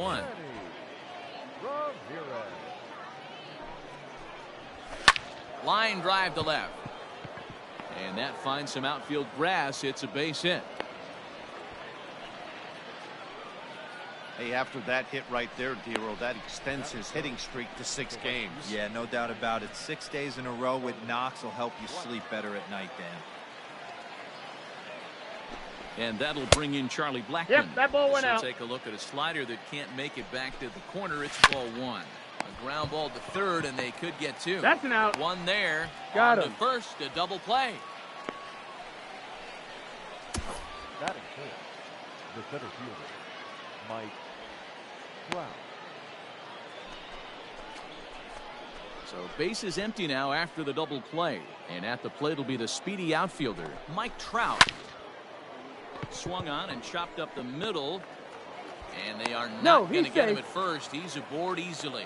1. Line drive to left. And that finds some outfield grass. It's a base hit. Hey, after that hit right there, Dero, that extends his hitting streak to 6 games. Yeah, no doubt about it. 6 days in a row with knocks will help you sleep better at night, Dan. And that'll bring in Charlie Blackmon. Yep, that ball went out. Take a look at a slider that can't make it back to the corner. It's ball 1. A ground ball to third, and they could get 2. That's an out. 1 there. Got on him. To first, a double play. Batting fourth, the center fielder, Mike Trout. So base is empty now after the double play. And at the plate will be the speedy outfielder, Mike Trout. Swung on and chopped up the middle. And they are not going to get him at first. He's aboard easily.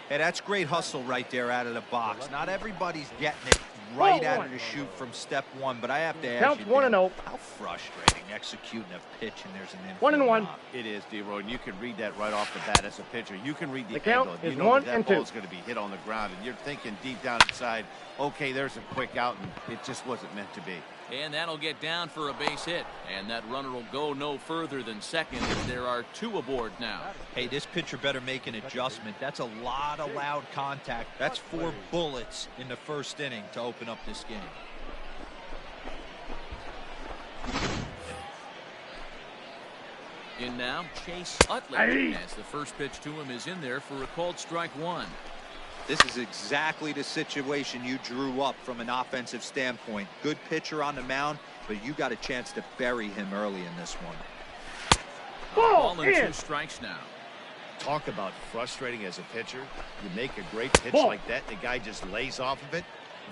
Hey, that's great hustle right there out of the box. Not everybody's getting it right out of the chute from step 1, but I have to ask you, Dan, 1-0. how frustrating executing a pitch and there's an infield 1-1. knock. It is, Dero, and you can read that right off the bat as a pitcher. You can read the count angle. You is know 1 that and ball 2. is going to be hit on the ground, and you're thinking deep down inside, okay, there's a quick out, and it just wasn't meant to be. And that'll get down for a base hit. And that runner will go no further than second as there are 2 aboard now. Hey, this pitcher better make an adjustment. That's a lot of loud contact. That's 4 bullets in the first inning to open up this game. In now, Chase Utley. As the first pitch to him is in there for a called strike 1. This is exactly the situation you drew up from an offensive standpoint. Good pitcher on the mound, but you got a chance to bury him early in this one. Ball and 2 strikes now. Talk about frustrating as a pitcher. You make a great pitch like that, the guy just lays off of it.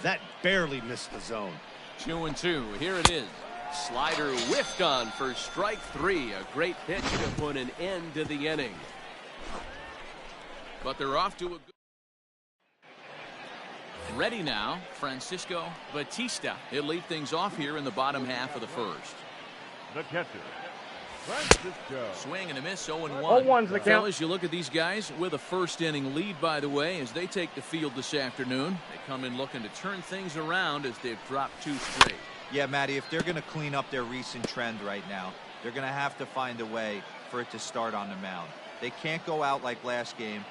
That barely missed the zone. 2-2. Here it is. Slider whiffed on for strike 3. A great pitch to put an end to the inning. But they're off to a good. Ready now, Francisco Batista. He'll lead things off here in the bottom half of the first. The catcher, Francisco. Swing and a miss, 0-1. 0-1's the count. Fellas, you look at these guys with a first inning lead, by the way, as they take the field this afternoon. They come in looking to turn things around as they've dropped 2 straight. Yeah, Matty, if they're going to clean up their recent trend right now, they're going to have to find a way for it to start on the mound. They can't go out like last game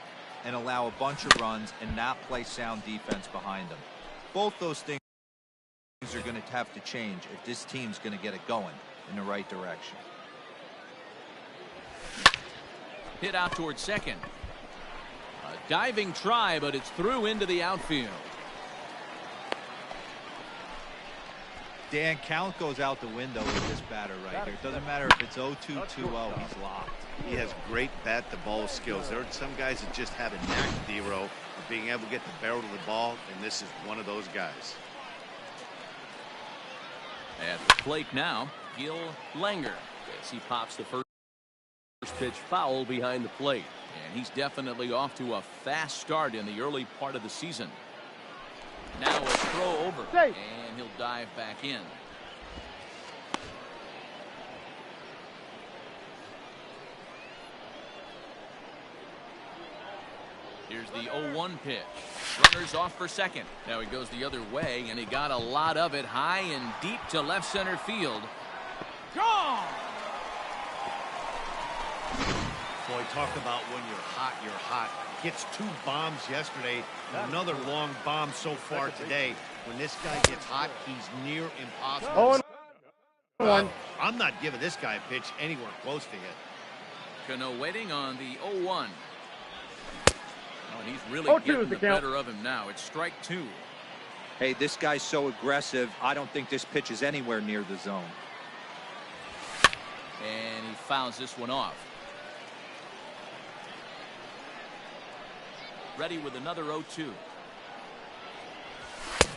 and allow a bunch of runs and not play sound defense behind them. Both those things are going to have to change if this team's going to get it going in the right direction. Hit out towards second. A diving try, but it's through into the outfield. Dan, count goes out the window with this batter right here. It doesn't matter if it's 0-2, 2-0, he's locked. He has great bat-to-ball skills. There are some guys that just have a knack, Dero, of being able to get the barrel of the ball, and this is one of those guys. At the plate now, Gil Langer, as he pops the first pitch foul behind the plate. And he's definitely off to a fast start in the early part of the season. Now a throw over, and he'll dive back in. Here's the 0-1 pitch. Runner's off for second. Now he goes the other way, and he got a lot of it high and deep to left center field. Gone! Boy, talk about when you're hot, you're hot. Gets 2 bombs yesterday, another long bomb so far today. When this guy gets hot, he's near impossible. 0-1. I'm not giving this guy a pitch anywhere close to hit. Cano waiting on the 0-1. Oh, and he's really 0-2 getting is the the count. better of him now. It's strike 2. Hey, this guy's so aggressive, I don't think this pitch is anywhere near the zone. And he fouls this one off. Ready with another 0-2.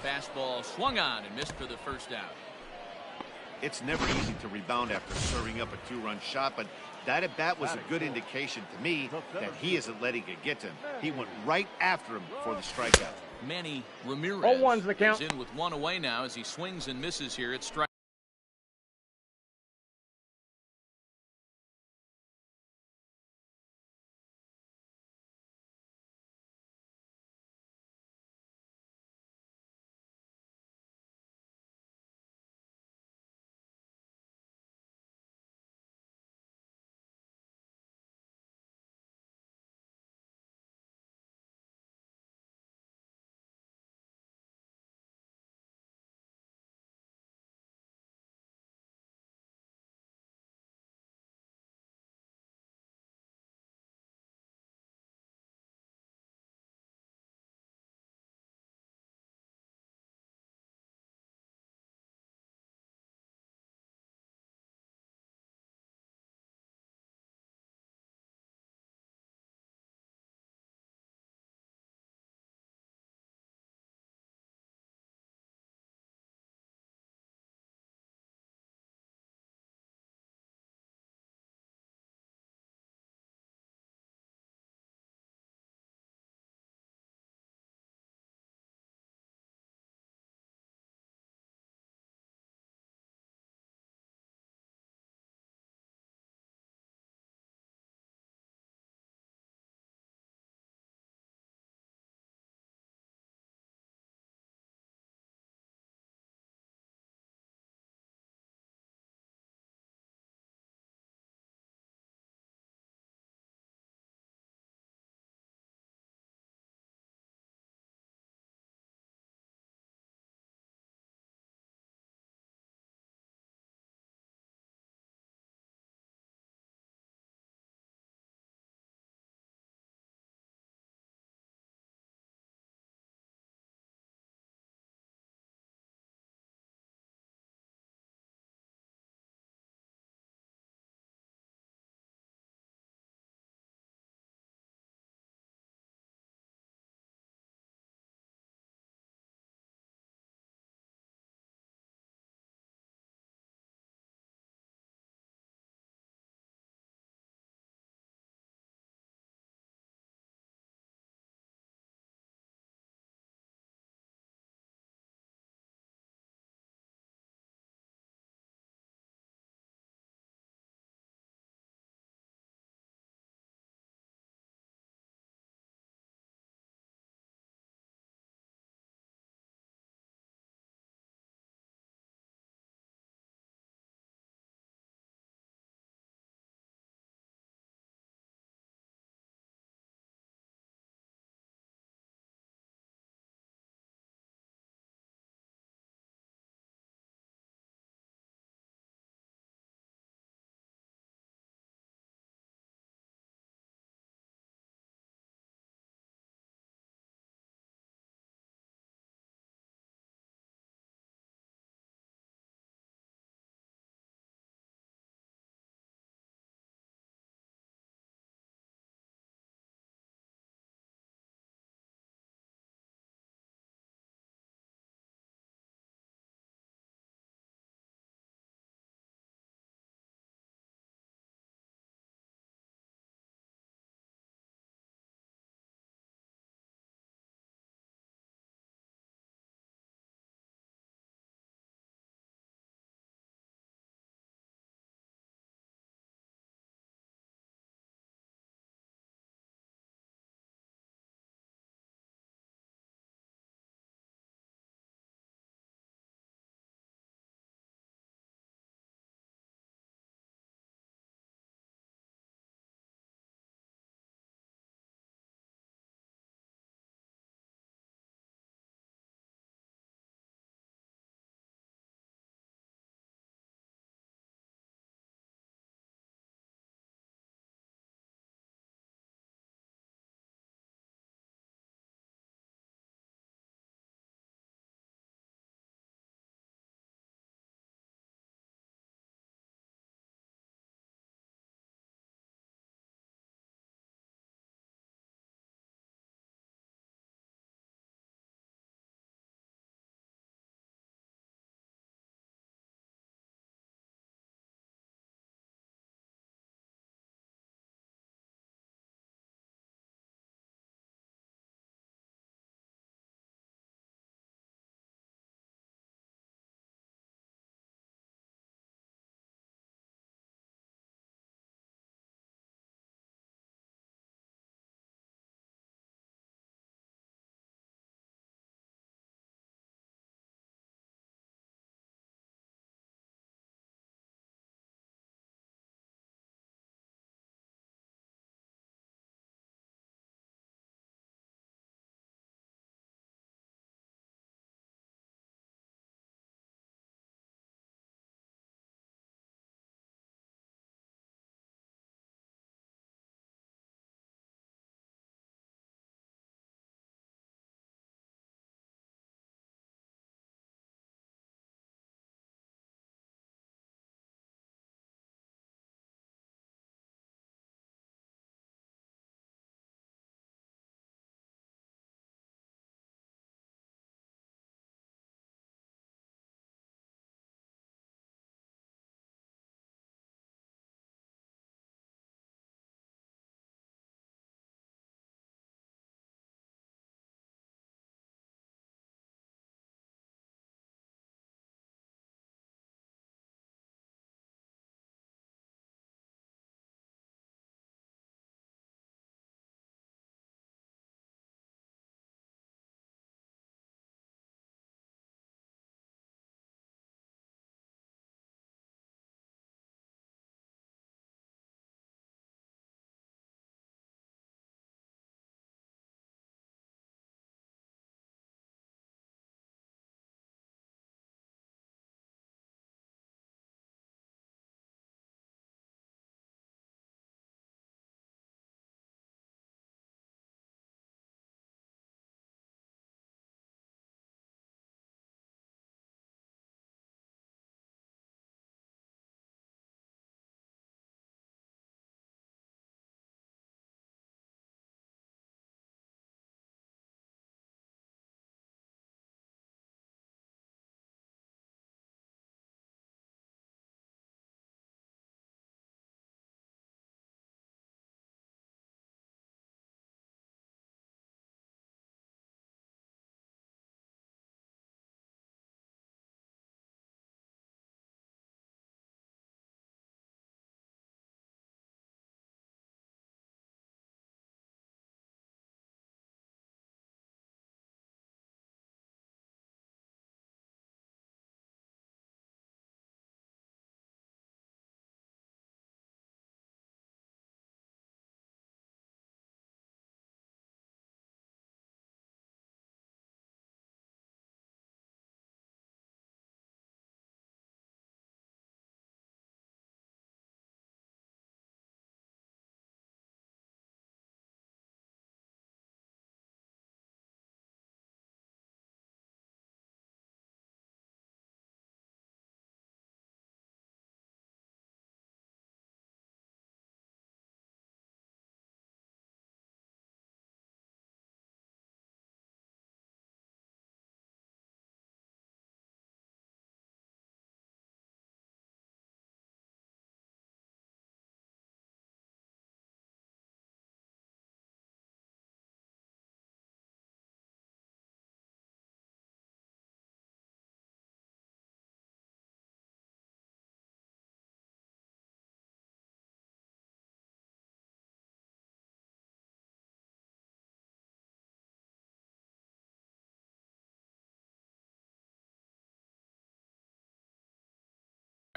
Fastball swung on and missed for the first out. It's never easy to rebound after serving up a 2-run shot, but that at bat was a good indication to me that he isn't letting it get to him. He went right after him for the strikeout. Manny Ramirez 0-1's the count. is in with 1 away now as he swings and misses here at strike.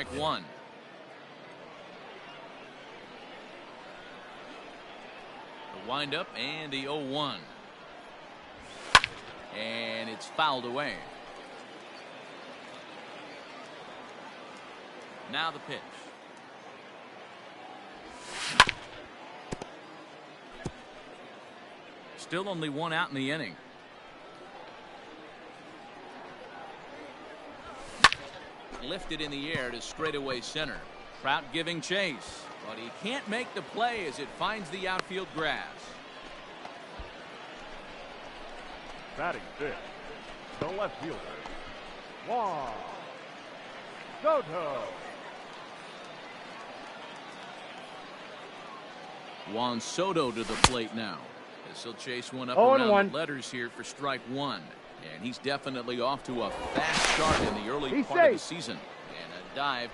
One. The windup and the 0-1. And it's fouled away. Now the pitch. Still only one out in the inning. Lifted in the air to straightaway center. Trout giving chase, but he can't make the play as it finds the outfield grass. Batting fifth, the left fielder, Juan Soto. Juan Soto to the plate now. As he'll chase one up 0-1. around the letters here for strike one. And he's definitely off to a fast start in the early part of the season. And a dive.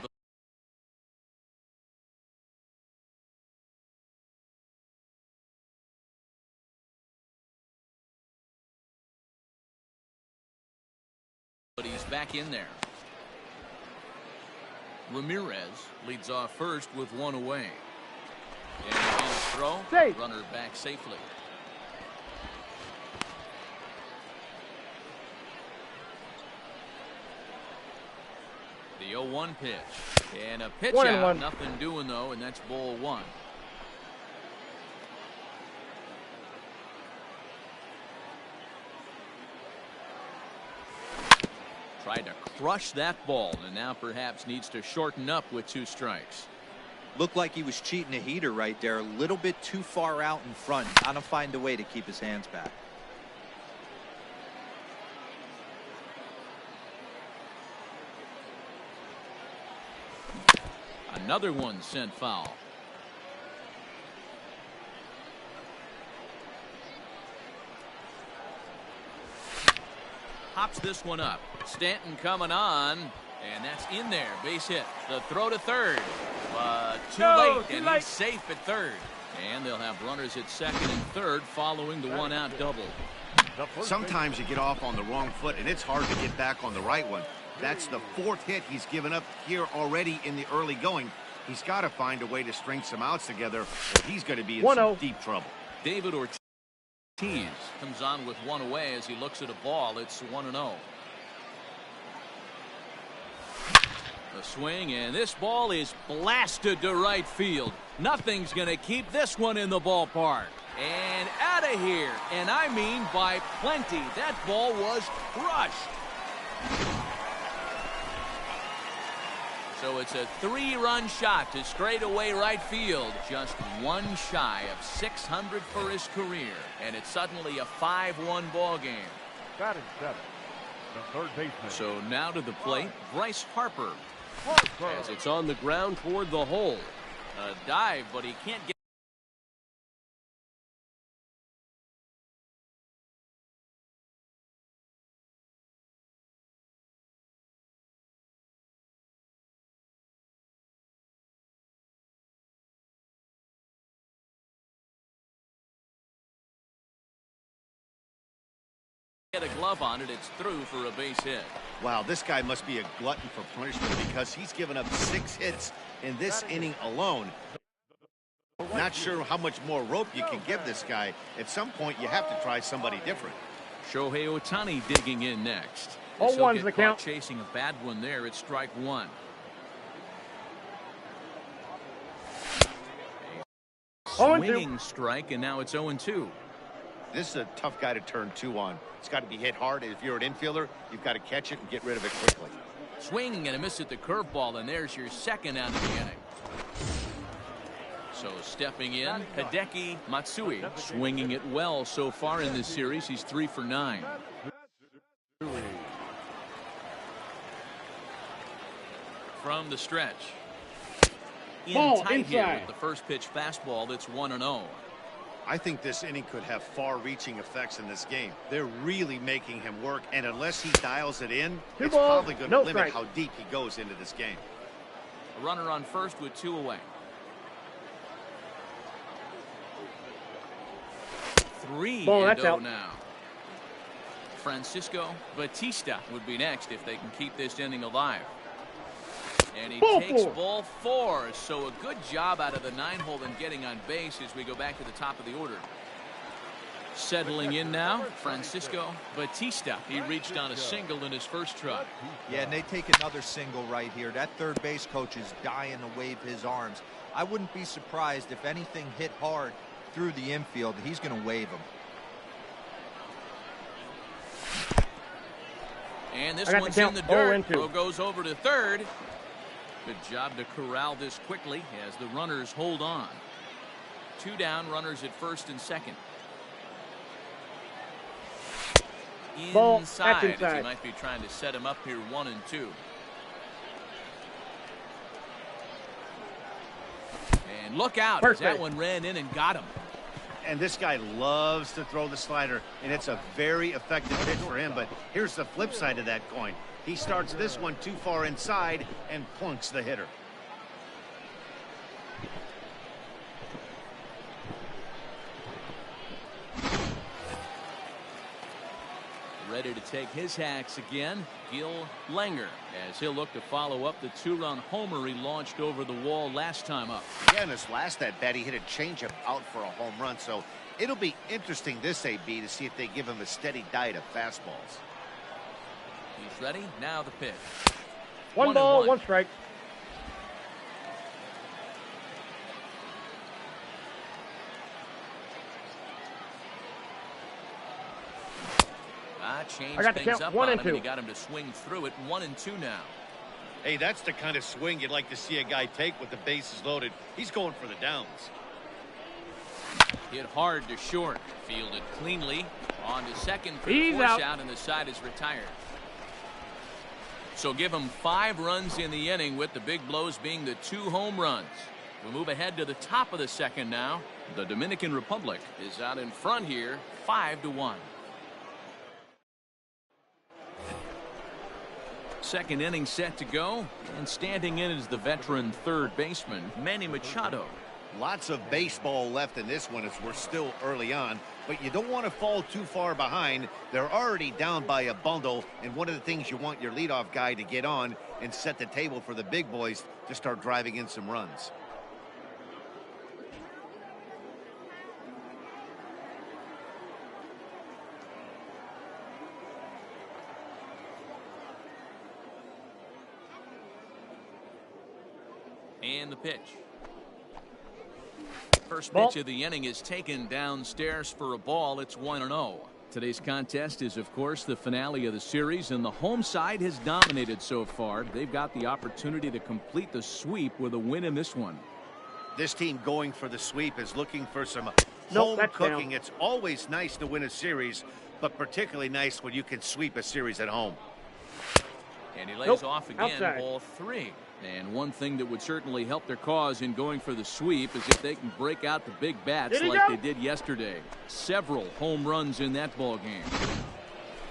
But he's back in there. Ramirez leads off first with one away. And again, throw. Safe. Runner back safely. The 0-1 pitch. And a pitch out. 1-1. Nothing doing, though, and that's ball one. Tried to crush that ball, and now perhaps needs to shorten up with 2 strikes. Looked like he was cheating a heater right there, a little bit too far out in front. Gotta find a way to keep his hands back. Another one sent foul. Hops this one up. Stanton coming on, and that's in there. Base hit. The throw to third. Too late, and he's safe at third. And they'll have runners at second and third following the one-out double. Sometimes you get off on the wrong foot, and it's hard to get back on the right one. That's the 4th hit he's given up here already in the early going. He's got to find a way to string some outs together, or he's going to be in some deep trouble. David Ortiz comes on with one away as he looks at a ball. It's 1-0. A swing, and this ball is blasted to right field. Nothing's going to keep this one in the ballpark. And out of here, and I mean by plenty. That ball was crushed. So it's a 3-run shot to straightaway right field. Just one shy of 600 for his career. And it's suddenly a 5-1 ball game. Batting seventh, the third baseman. So now to the plate, Bryce Harper. As it's on the ground toward the hole. A dive, but he can't get. Get a glove on it, it's through for a base hit. Wow, this guy must be a glutton for punishment because he's given up 6 hits in this inning alone. Not sure how much more rope you can give this guy. At some point, you have to try somebody different. Shohei Ohtani digging in next. 0-1's the count. Chasing a bad one there. It's strike one. Swinging strike, and now it's 0-2. This is a tough guy to turn 2 on. It's got to be hit hard. If you're an infielder, you've got to catch it and get rid of it quickly. Swinging and a miss at the curveball, and there's your second out of the inning. So stepping in, Hideki Matsui, swinging it well so far in this series. He's 3 for 9. From the stretch. Ball tight here inside. with the first pitch fastball. That's 1-0. I think this inning could have far-reaching effects in this game. They're really making him work, and unless he dials it in, it's probably going to limit how deep he goes into this game. A runner on first with 2 away. 3-0 now. Francisco Batista would be next if they can keep this inning alive. And he Ball takes 4. ball 4. So a good job out of the 9-hole in getting on base as we go back to the top of the order. Settling in now, Francisco Batista. He reached on a single in his first try. Yeah, and they take another single right here. That third base coach is dying to wave his arms. I wouldn't be surprised if anything hit hard through the infield. He's going to wave them. And this one's in the count. dirt. Throw goes over to third. Good job to corral this quickly as the runners hold on. 2 down, runners at first and second. Ball, Inside, that's inside. as he might be trying to set him up here 1 and 2. And look out, as that one ran in and got him. And this guy loves to throw the slider, and it's a very effective pitch for him. But here's the flip side of that coin. He starts this one too far inside and plunks the hitter. Ready to take his hacks again, Gil Langer, as he'll look to follow up the 2-run homer he launched over the wall last time up. Yeah, in his last at-bat, he hit a changeup out for a home run. So it'll be interesting this AB to see if they give him a steady diet of fastballs. He's ready. Now the pitch. 1 ball, 1 strike. Changed I got the things count. up 1 on and him, 2. and he got him to swing through it. 1 and 2 now. Hey, that's the kind of swing you'd like to see a guy take with the bases loaded. He's going for the downs. Hit hard to short. Fielded cleanly. On to second for He's the force out. out, and the side is retired. So give him 5 runs in the inning, with the big blows being the 2 home runs. We'll move ahead to the top of the second now. The Dominican Republic is out in front here, 5-1. Second inning set to go, and standing in is the veteran third baseman, Manny Machado. Lots of baseball left in this one as we're still early on, but you don't want to fall too far behind. They're already down by a bundle, and one of the things you want your leadoff guy to get on and set the table for the big boys to start driving in some runs. And the pitch. First pitch of the inning is taken downstairs for a ball. It's 1-0. Today's contest is, of course, the finale of the series, and the home side has dominated so far. They've got the opportunity to complete the sweep with a win in this one. This team going for the sweep is looking for some Nope, home that's cooking. down. It's always nice to win a series, but particularly nice when you can sweep a series at home. And he lays Nope, off again, outside. ball 3. And one thing that would certainly help their cause in going for the sweep is if they can break out the big bats Did he like go? they did yesterday. Several home runs in that ball game.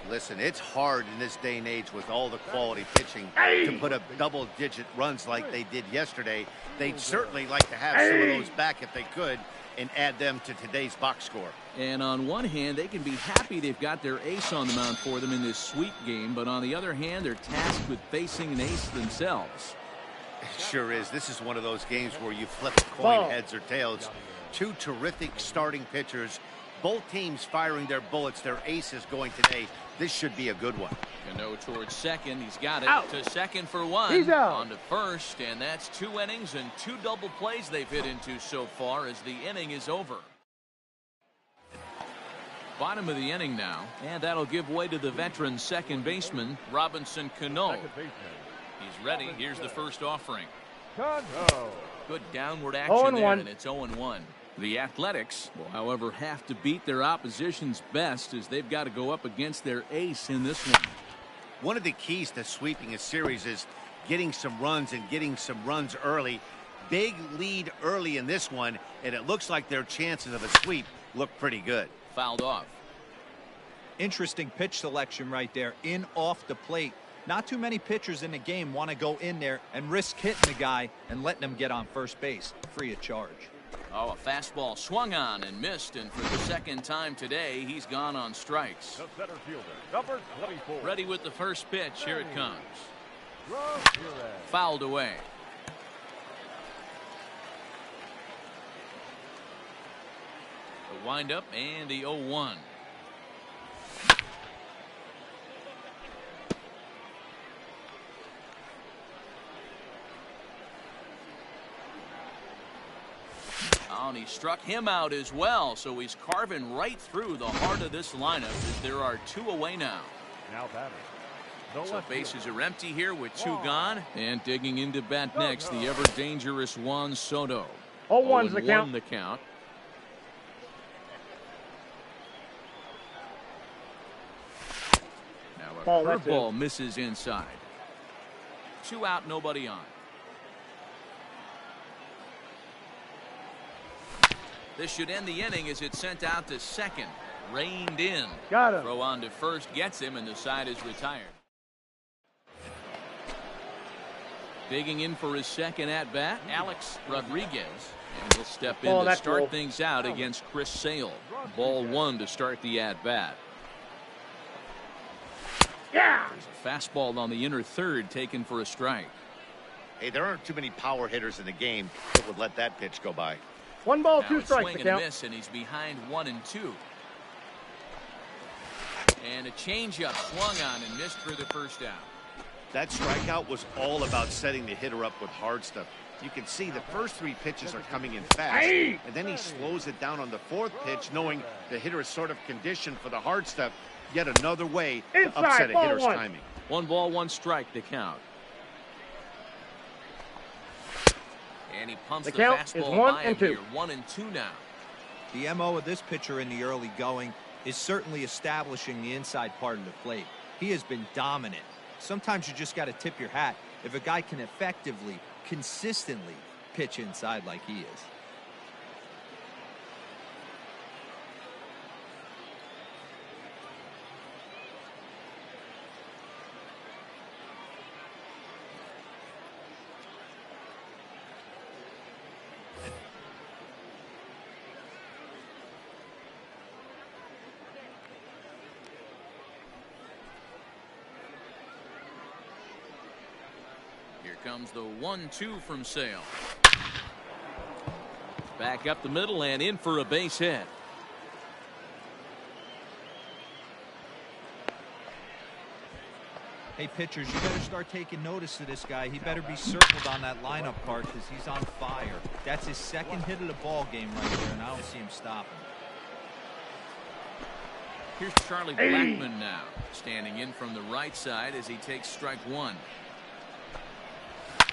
Listen, it's hard in this day and age with all the quality pitching to put up double-digit runs like they did yesterday. They'd certainly like to have some of those back if they could and add them to today's box score. And on one hand, they can be happy they've got their ace on the mound for them in this sweep game, but on the other hand, they're tasked with facing an ace themselves. It sure is. This is one of those games where you flip a coin, heads or tails. 2 terrific starting pitchers. Both teams firing their bullets. Their ace is going today. This should be a good one. Cano towards second. He's got it. Out. To second for 1. He's out. On to first, and that's 2 innings and 2 double plays they've hit into so far as the inning is over. Bottom of the inning now, and that'll give way to the veteran second baseman, Robinson Cano. Second baseman. He's ready. Here's the first offering. Cano. Good downward action there, 0-1. and it's 0-1. The Athletics will, however, have to beat their opposition's best as they've got to go up against their ace in this one. One of the keys to sweeping a series is getting some runs and getting some runs early. Big lead early in this one, and it looks like their chances of a sweep look pretty good. Fouled off. Interesting pitch selection right there, in off the plate. Not too many pitchers in the game want to go in there and risk hitting the guy and letting him get on first base free of charge. Oh, a fastball swung on and missed, and for the second time today, he's gone on strikes. The center fielder, number 24. Ready with the first pitch. Here it comes. Fouled away. The windup and the 0-1. Oh, and he struck him out as well, so he's carving right through the heart of this lineup as there are 2 away now. Now batting. So bases are empty here with 2 gone. And digging into bat next, the ever dangerous Juan Soto. 0-1's the count. The count. Now a curveball misses inside. 2 out, nobody on. This should end the inning as it's sent out to second. Reined in. Got him. Throw on to first gets him, and the side is retired. Digging in for his second at-bat, Alex Rodriguez. And he'll step in to start things out against Chris Sale. Ball 1 to start the at-bat. Yeah. There's a fastball on the inner third taken for a strike. Hey, there aren't too many power hitters in the game that would let that pitch go by. 1 ball, now 2 strikes. Swing and a miss, and he's behind 1-2. And a changeup swung on and missed for the first out. That strikeout was all about setting the hitter up with hard stuff. You can see the first 3 pitches are coming in fast, and then he slows it down on the 4th pitch, knowing the hitter is sort of conditioned for the hard stuff. Yet another way to upset a hitter's timing. 1 ball, 1 strike, the count. And he pumps the fastball by him here. 1-2 now. The MO of this pitcher in the early going is certainly establishing the inside part of the plate. He has been dominant. Sometimes you just got to tip your hat if a guy can effectively, consistently pitch inside like he is. Here comes the 1-2 from Sale. Back up the middle and in for a base hit. Hey, pitchers, you better start taking notice of this guy. He better be circled on that lineup card because he's on fire. That's his 2nd hit of the ball game right there, and I don't see him stopping. Here's Charlie Blackmon now, standing in from the right side as he takes strike 1.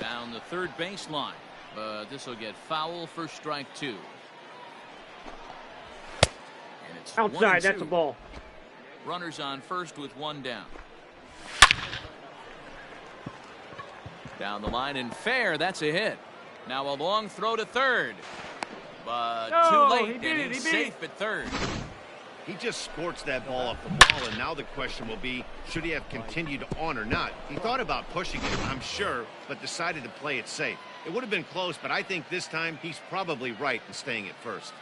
Down the third baseline, but this will get foul for strike 2. And it's outside. That's a ball. Runners on first with 1 down. Down the line and fair. That's a hit. Now a long throw to third, but too late, and he's safe at third. He just sports that ball off the wall, and now the question will be, should he have continued on or not? He thought about pushing it, I'm sure, but decided to play it safe. It would have been close, but I think this time he's probably right in staying at first.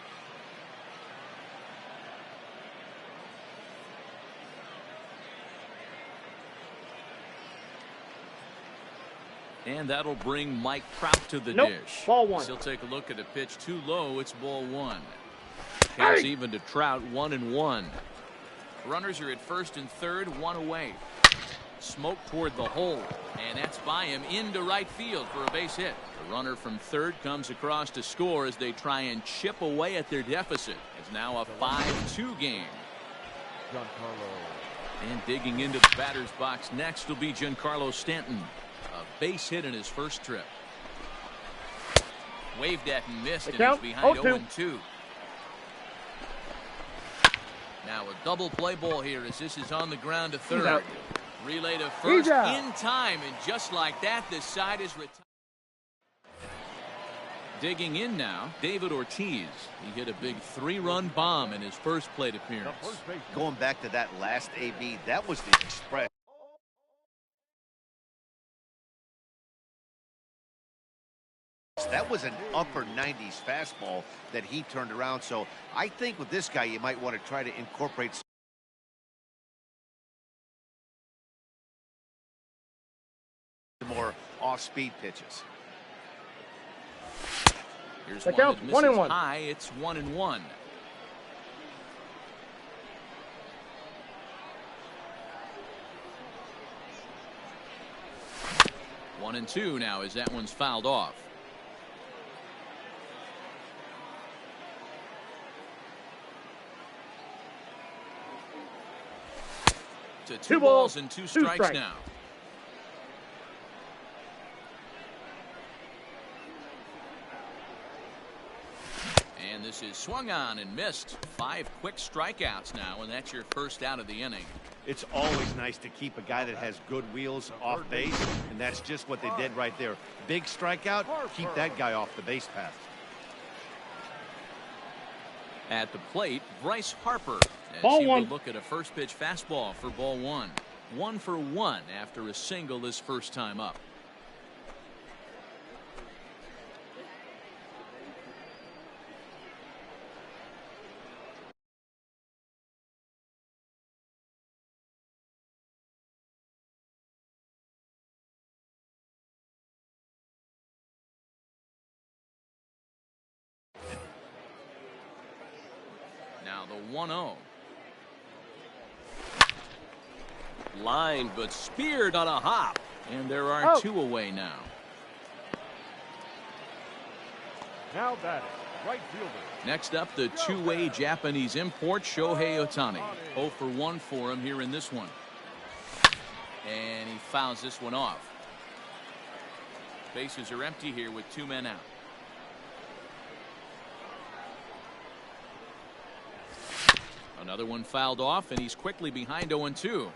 And that'll bring Mike Trout to the dish. Ball 1. He'll take a look at a pitch too low. It's ball 1. Counts even to Trout, 1-1. Runners are at first and third, 1 away. Smoke toward the hole, and that's by him into right field for a base hit. The runner from third comes across to score as they try and chip away at their deficit. It's now a 5-2 game. And digging into the batter's box next will be Giancarlo Stanton. A base hit in his first trip. Waved at and missed, and he's behind 0-2. Now a double play ball here as this is on the ground to third. Relay to first in time, and just like that, this side is retired. Digging in now, David Ortiz. He hit a big 3-run bomb in his first plate appearance. Going back to that last AB, that was the express. That was an upper 90s fastball that he turned around. So I think with this guy, you might want to try to incorporate some off-speed pitches. Here's The one count's that misses 1-1. high. It's 1-1. One and two now as that one's fouled off. To two balls and two strikes now. And this is swung on and missed. 5 quick strikeouts now, and that's your first out of the inning. It's always nice to keep a guy that has good wheels off base, and that's just what they did right there. Big strikeout, keep that guy off the base path. At the plate, Bryce Harper. As Ball he one. will look at a first pitch fastball for ball one. 1 for 1 after a single his first time up. Now the 1-0. Lined but speared on a hop. And there are 2 away now. Now batting, right fielder. Next up, the two-way Japanese import Shohei Ohtani. 0 for 1 for him here in this one. And he fouls this one off. Bases are empty here with 2 men out. Another one fouled off, and he's quickly behind 0-2.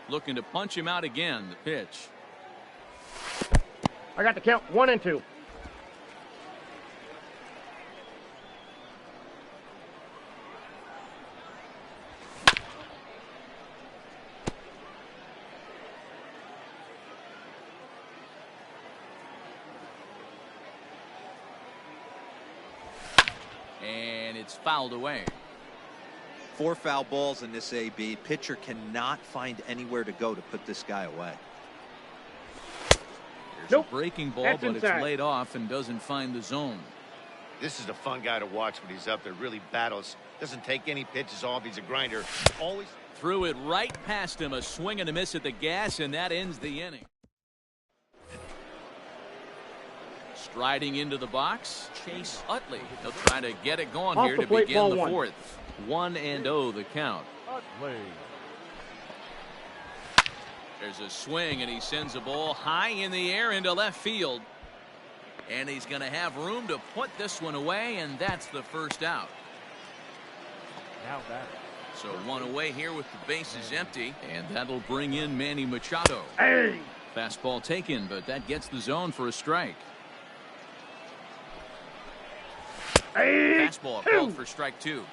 Looking to punch him out again. The pitch. I got the count 1-2. And it's fouled away. 4 foul balls in this AB. Pitcher cannot find anywhere to go to put this guy away. There's Nope. a breaking ball, That's but inside. it's laid off and doesn't find the zone. This is a fun guy to watch when he's up there. Really battles. Doesn't take any pitches off. He's a grinder. Always. Threw it right past him. A swing and a miss at the gas, and that ends the inning. Striding into the box, Chase Utley. He'll try to get it going Off here the to plate, begin ball the one. 4th. 1-0 the count. Utley. There's a swing, and he sends a ball high in the air into left field. And he's going to have room to put this one away, and that's the first out. Now batting. So 1 away here with the bases empty, and that'll bring in Manny Machado. Hey! Fastball taken, but that gets the zone for a strike. Hey! Fastball called for strike 2.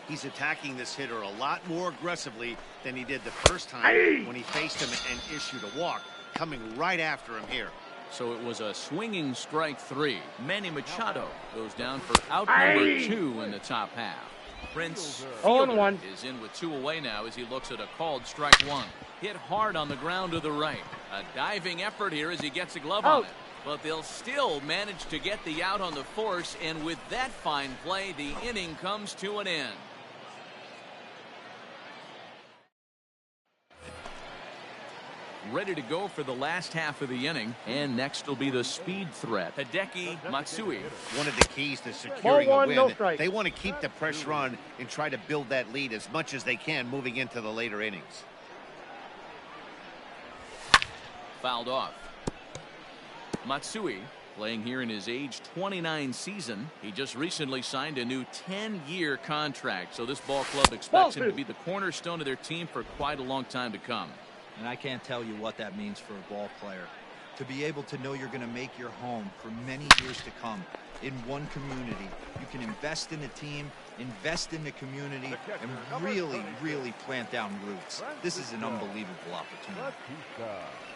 He's attacking this hitter a lot more aggressively than he did the first time when he faced him and issued a walk. Coming right after him here. So it was a swinging strike 3. Manny Machado goes down for out number 2 in the top half. Prince Fielder 0-1. is in with 2 away now as he looks at a called strike 1. Hit hard on the ground to the right. A diving effort here as he gets a glove on it. But they'll still manage to get the out on the force, and with that fine play, the inning comes to an end. Ready to go for the last half of the inning, and next will be the speed threat, Hideki Matsui. One of the keys to securing Ball a one, win. no strike. They want to keep the pressure on and try to build that lead as much as they can moving into the later innings. Fouled off. Matsui playing here in his age 29 season. He just recently signed a new 10-year contract, so this ball club expects him to be the cornerstone of their team for quite a long time to come. And I can't tell you what that means for a ball player. To be able to know you're going to make your home for many years to come in one community. You can invest in a team, invest in the community, and really, really plant down roots. This is an unbelievable opportunity.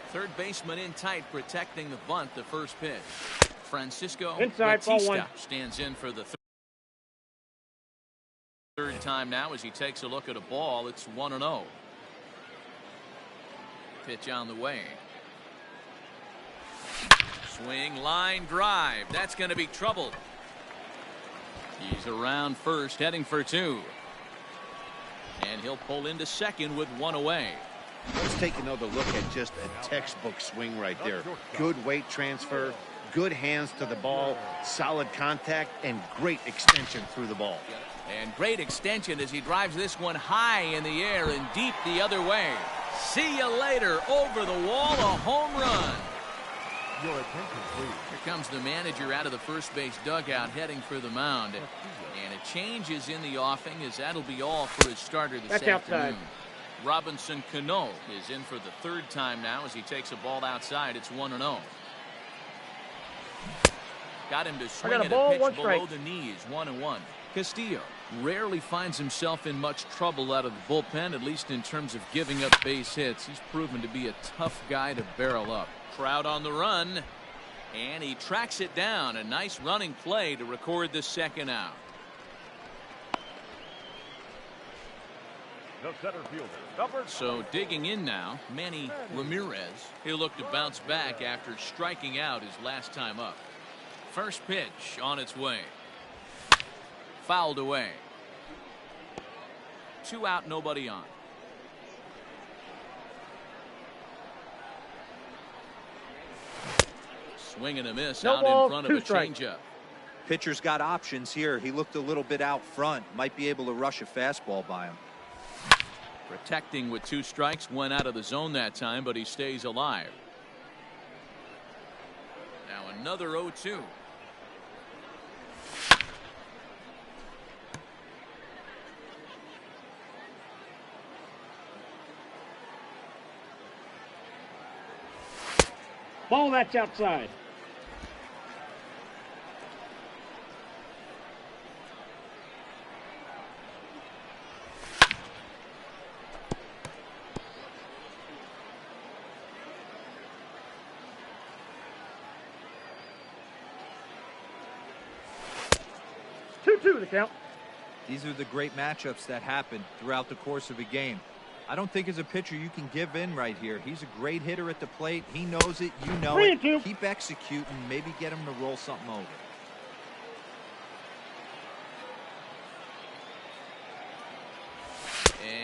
Third baseman in tight, protecting the bunt, the first pitch. Francisco Inside, ball Batista one. stands in for the third time now as he takes a look at a ball. It's 1-0. Pitch on the way. Swing, line drive. That's going to be trouble. He's around first, heading for two. And he'll pull into second with one away. Let's take another look at just a textbook swing right there. Good weight transfer, good hands to the ball, solid contact, and great extension through the ball. And great extension as he drives this one high in the air and deep the other way. See you later. Over the wall, a home run. Your attention, please. Here comes the manager out of the first base dugout heading for the mound. And a change is in the offing as that'll be all for his starter this That's afternoon. outside. Robinson Cano is in for the third time now as he takes a ball outside. It's 1-0. Got him to swing got a at ball, a pitch one below strike. the knees. 1-1. Castillo rarely finds himself in much trouble out of the bullpen, at least in terms of giving up base hits. He's proven to be a tough guy to barrel up. Crowd on the run, and he tracks it down. A nice running play to record the second out. The center fielder, number So digging in now, Manny Ramirez. He'll look to bounce back after striking out his last time up. First pitch on its way. Fouled away. 2 out, nobody on. Swing and a miss No out ball, in front of 2 a strikes. changeup. Pitcher's got options here. He looked a little bit out front. Might be able to rush a fastball by him. Protecting with 2 strikes, went out of the zone that time, but he stays alive. Now another 0-2. Ball, that's outside. Two the count. These are the great matchups that happen throughout the course of a game. I don't think as a pitcher you can give in right here. He's a great hitter at the plate. He knows it. You know 3-2. it. Keep executing. Maybe get him to roll something over.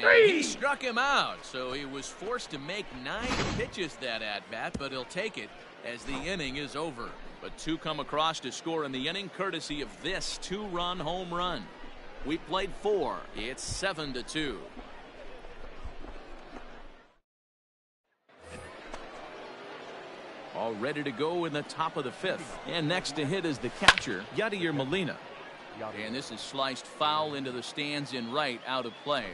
And he struck him out, so he was forced to make 9 pitches that at-bat, but he'll take it as the inning is over. But 2 come across to score in the inning, courtesy of this 2-run home run. We played 4. It's 7-2. All ready to go in the top of the 5th. And next to hit is the catcher, Yadier Molina. And this is sliced foul into the stands in right, out of play.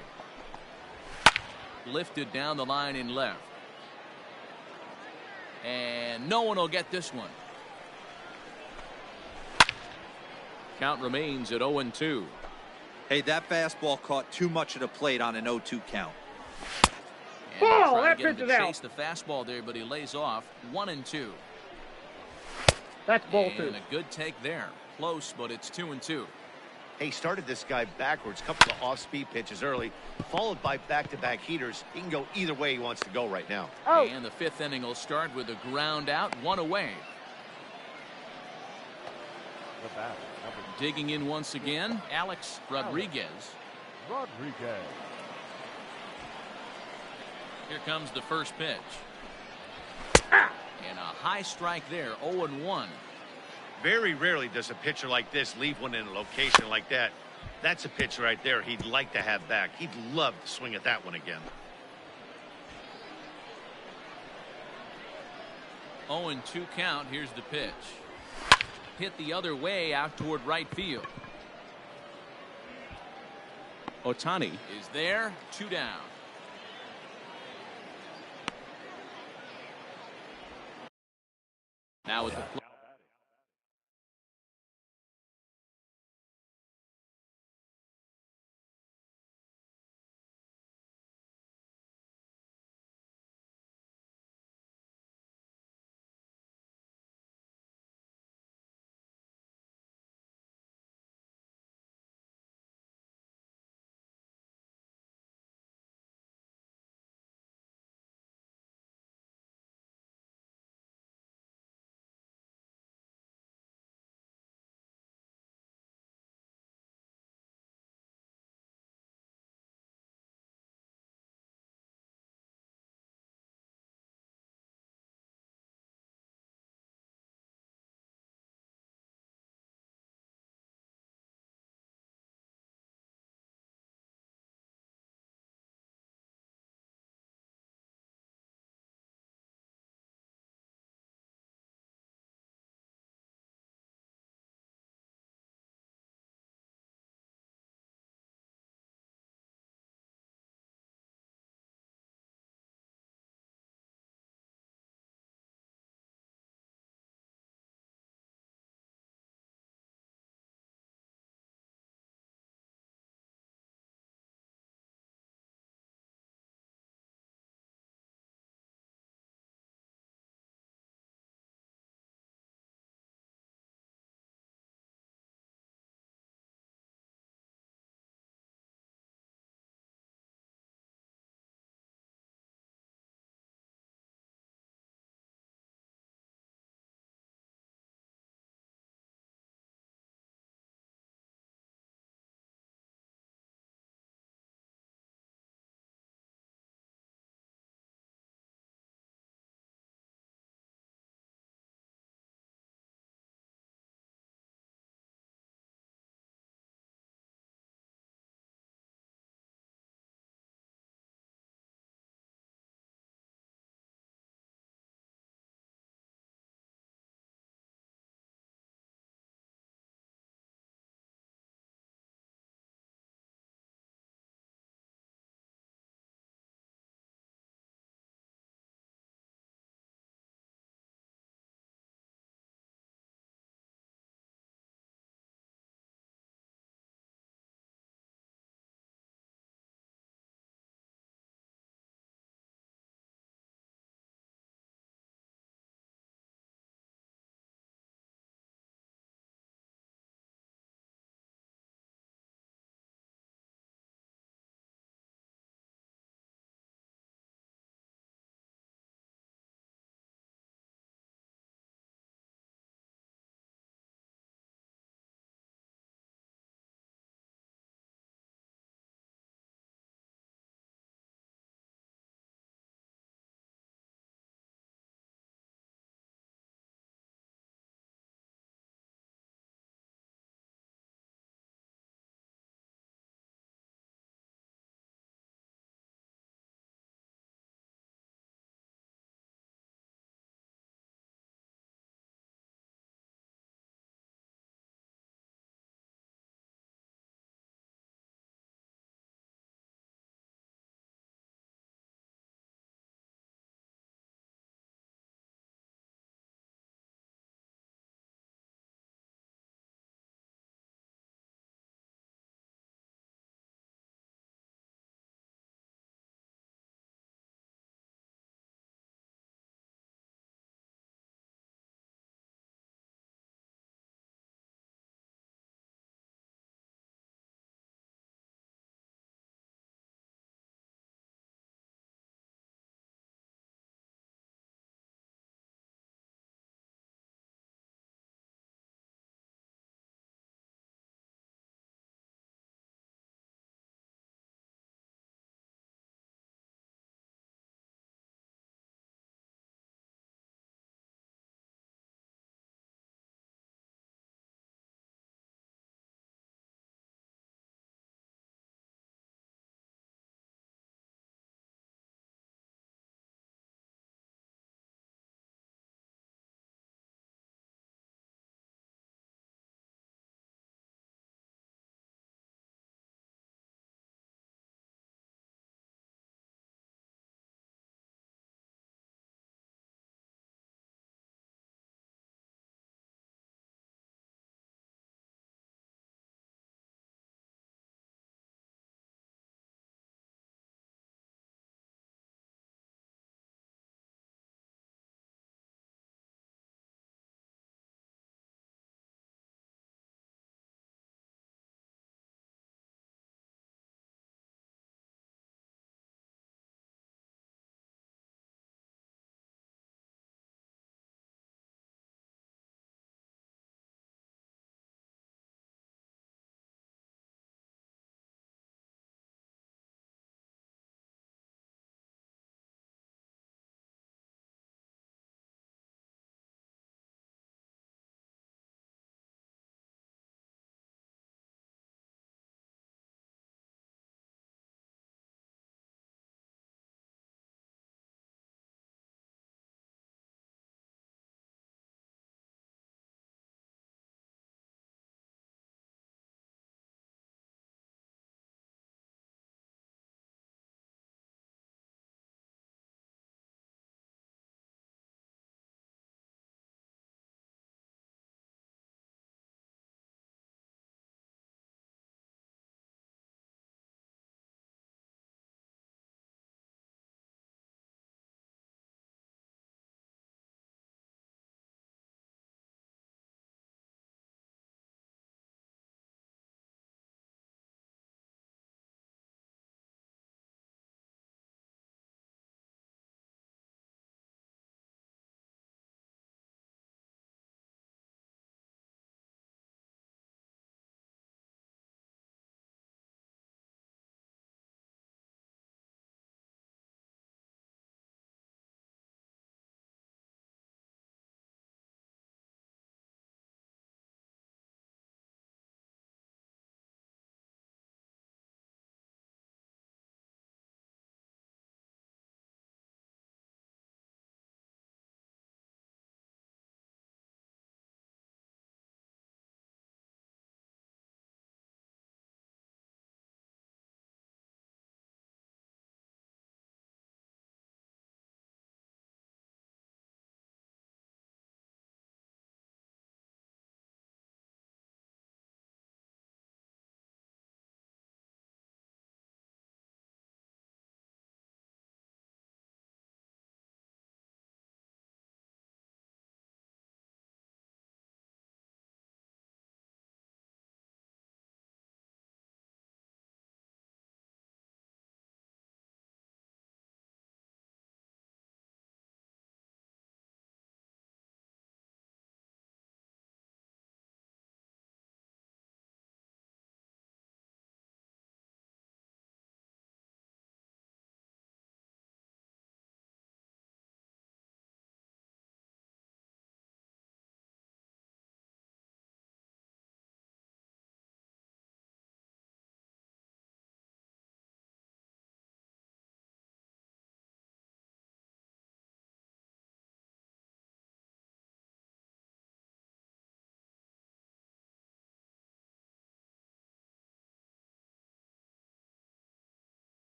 Lifted down the line in left. And no one will get this one. Count remains at 0-2. Hey, that fastball caught too much of the plate on an 0-2 count. And Ball, trying that to get him pitch to is out. chase the fastball there, but he lays off. 1-2. That's ball And 2. a good take there. Close, but it's 2-2. He started this guy backwards, couple of off-speed pitches early, followed by back-to-back heaters. He can go either way he wants to go right now. Oh. And the 5th inning will start with a ground out, 1 away. the batter, number Digging in once again, Alex Rodriguez. Rodriguez. Here comes the first pitch. And a high strike there, 0-1. Very rarely does a pitcher like this leave one in a location like that. That's a pitch right there he'd like to have back. He'd love to swing at that one again. 0-2 count. Here's the pitch. Hit the other way out toward right field. Ohtani is there, 2 down. Now with the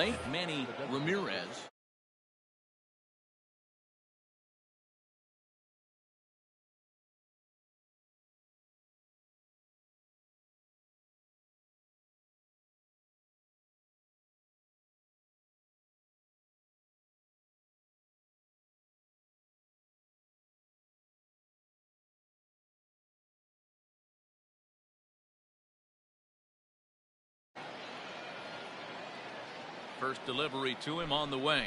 Manny Ramirez. First delivery to him on the way.